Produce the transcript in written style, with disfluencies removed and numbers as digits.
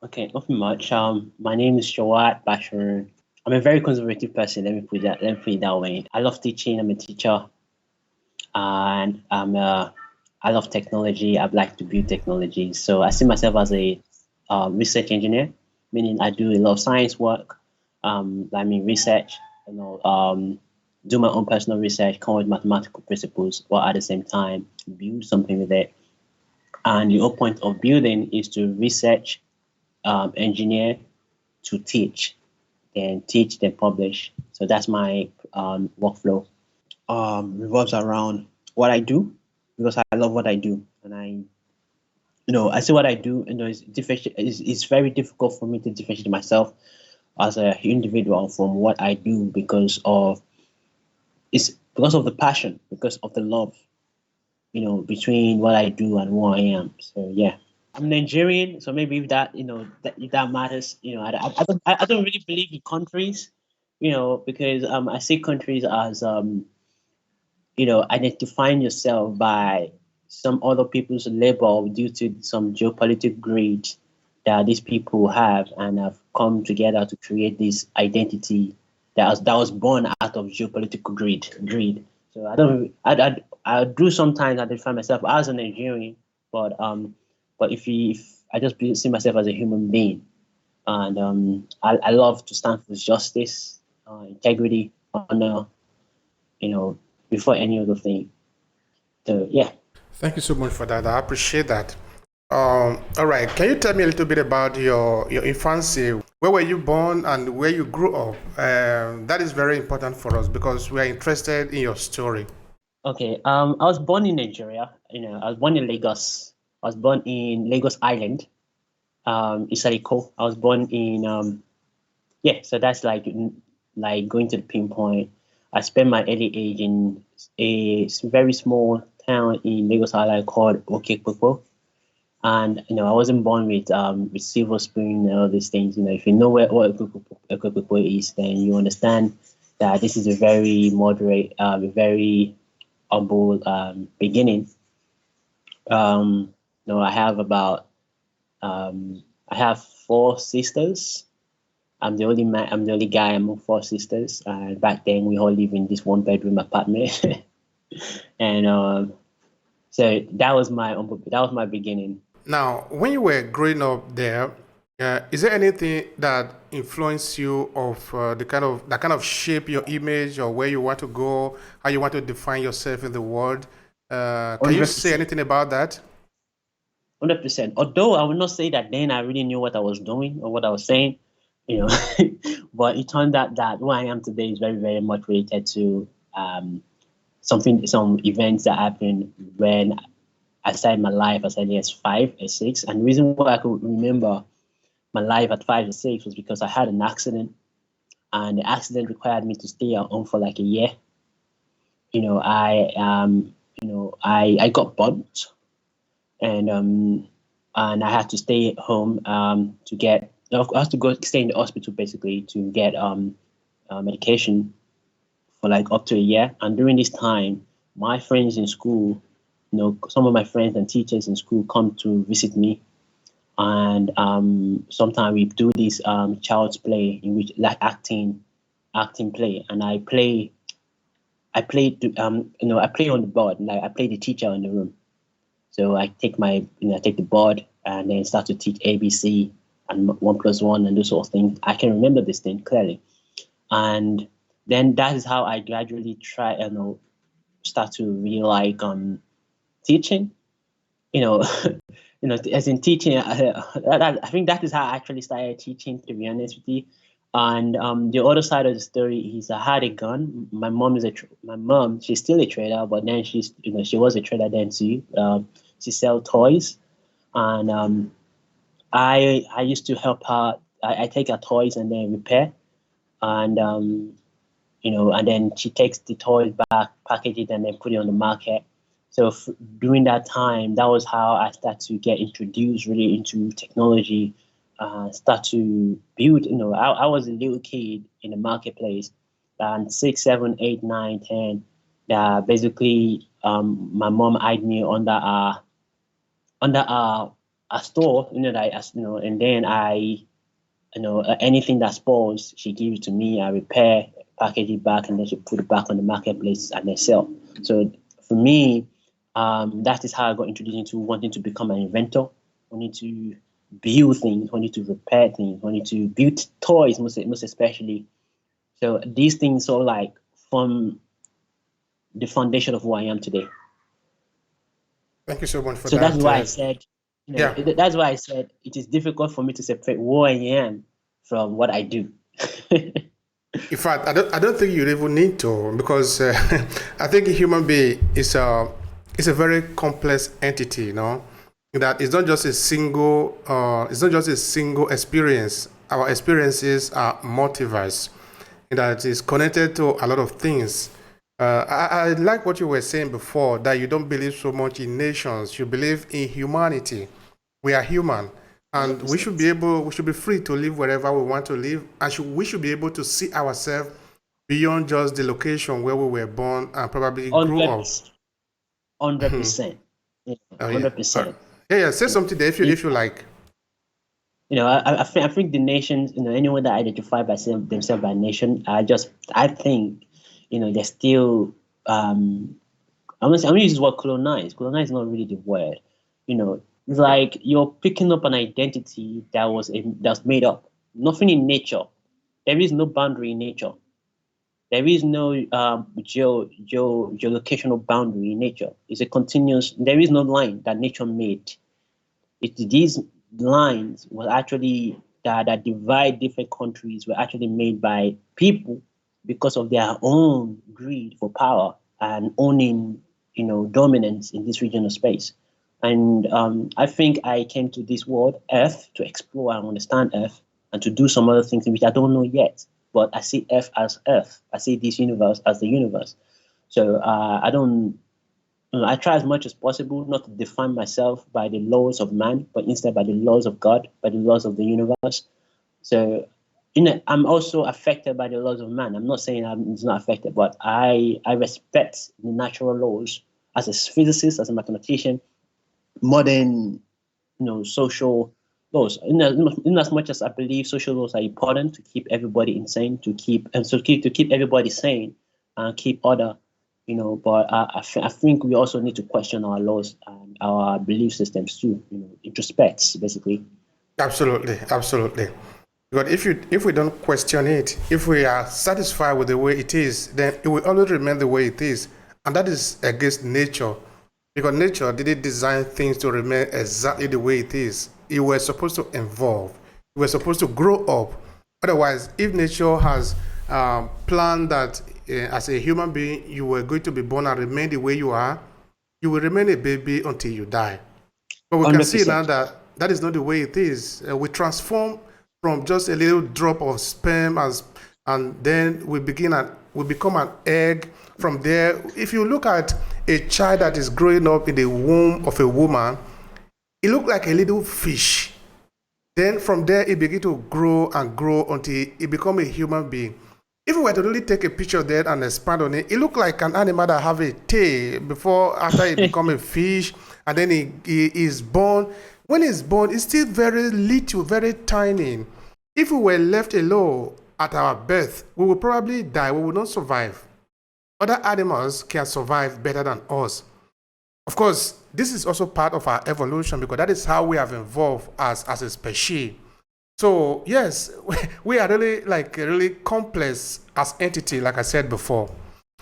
Okay, nothing much. My name is Jawad Bashorun. I'm a very conservative person. Let me put it that way. I love teaching. I'm a teacher, and I love technology. I like to build technology. So I see myself as a research engineer, meaning I do a lot of science work. I mean research. You know, do my own personal research, come with mathematical principles, but at the same time build something with it. And the whole point of building is to research, engineer, to teach, then publish. So that's my workflow. Revolves around what I do because I love what I do, and I see what I do. It's very difficult for me to differentiate myself as an individual from what I do because of the passion, because of the love, between what I do and who I am. So yeah. I'm Nigerian, so maybe if that matters. I don't really believe in countries, because I see countries as identifying yourself by some other people's label due to some geopolitical greed that these people have and have come together to create this identity that was born out of geopolitical greed. So I do sometimes identify myself as a Nigerian, but if I just see myself as a human being, and I love to stand for justice, integrity, honor, you know, before any other thing. So yeah. Thank you so much for that. I appreciate that. All right. Can you tell me a little bit about your infancy? Where were you born and where you grew up? That is very important for us because we are interested in your story. Okay. I was born in Nigeria. I was born in Lagos. I was born in Lagos Island. Isariko. I was born in yeah. So that's like going to the pinpoint. I spent my early age in a very small town in Lagos Island called Okekpoko. And I wasn't born with silver spoon and all these things. If you know what Ekwekwekwe is, then you understand that this is a very moderate, a very humble beginning. I have about I have four sisters. I'm the only man. I'm the only guy among four sisters. And back then, we all live in this one bedroom apartment, and so that was my beginning. Now, when you were growing up there, is there anything that influenced you of that kind of shape your image or where you want to go, how you want to define yourself in the world? Can you say 100%. anything about that? 100%. Although I would not say that then I really knew what I was doing or what I was saying, you know, but it turned out that who I am today is very, very much related to some events that happened when I started my life as early as 5 or 6. And the reason why I could remember my life at 5 or 6 was because I had an accident, and the accident required me to stay at home for like a year. I got bumped, and I had to stay at home to get. I had to go stay in the hospital basically to get medication for like up to a year. And during this time, my friends in school, some of my friends and teachers in school come to visit me, and sometimes we do this child's play in which like acting play, and I play on the board, like I play the teacher in the room. So I take the board and then start to teach ABC and 1+1 and those sort of things. I can remember this thing clearly, and then that is how I gradually start to really like teaching. You know, as in teaching. I think that is how I actually started teaching. To be honest with you. And the other side of the story is I had a gun. My mom. She's still a trader, but then she was a trader then too. She sell toys, and I used to help her. I take her toys and then repair, and and then she takes the toys back, package it, and then put it on the market. So during that time, that was how I started to get introduced really into technology, start to build. I was a little kid in the marketplace, and 6, 7, 8, 9, 10. Basically, my mom eyed me under our a store, and then anything that spoils, she gives it to me. I repair, package it back, and then she put it back on the marketplace and then sell. So for me, that is how I got introduced into wanting to become an inventor, wanting to build things, wanting to repair things, wanting to build toys, most especially. So these things sort of like form the foundation of who I am today. Thank you so much for So that. that's why I said, Yeah. that's why I said it is difficult for me to separate who I am from what I do. In fact, I don't think you even need to, because I think a human being is a very complex entity, that it's not just a single experience. Our experiences are multiverse, that is connected to a lot of things. I like what you were saying before, that you don't believe so much in nations. You believe in humanity. We are human, and we should be free to live wherever we want to live, and we should be able to see ourselves beyond just the location where we were born and probably grew up. 100%. Oh, yeah. 100%. Yeah. Say something there if you like. I think the nations, anyone that identify by themselves by nation, I think, they're still, I'm gonna use this word colonize. Colonize is not really the word. It's like you're picking up an identity that's made up. Nothing in nature. There is no boundary in nature. There is no geolocational boundary in nature. It's a continuous. There is no line that nature made. These lines were actually that divide different countries were actually made by people because of their own greed for power and owning, dominance in this region of space. And I think I came to this world, Earth, to explore and understand Earth and to do some other things which I don't know yet. But I see Earth as Earth. I see this universe as the universe. So I try as much as possible not to define myself by the laws of man, but instead by the laws of God, by the laws of the universe. So, I'm also affected by the laws of man. I'm not saying I'm not affected, but I respect the natural laws as a physicist, as a mathematician, more than social laws. In as much as I believe social laws are important to keep everybody insane, to keep everybody sane, and keep order. But I think we also need to question our laws and our belief systems too. Introspect, basically. Absolutely. Because if we don't question it, if we are satisfied with the way it is, then it will always remain the way it is, and that is against nature. Because nature didn't design things to remain exactly the way it is. It was supposed to evolve. It was supposed to grow up. Otherwise, if nature has planned that as a human being, you were going to be born and remain the way you are, you will remain a baby until you die. But we can see now that that is not the way it is. We transform from just a little drop of sperm, and then we become an egg. From there, if you look at a child that is growing up in the womb of a woman, it looks like a little fish. Then from there, it begins to grow and grow until it becomes a human being. If we were to really take a picture of that and expand on it, it looks like an animal that have a tail after it becomes a fish, and then he is born. When he's born, it's still very little, very tiny. If we were left alone at our birth, we will probably die. We will not survive. Other animals can survive better than us. Of course, this is also part of our evolution, because that is how we have evolved as a species. So yes, we are really really complex as entity, like I said before.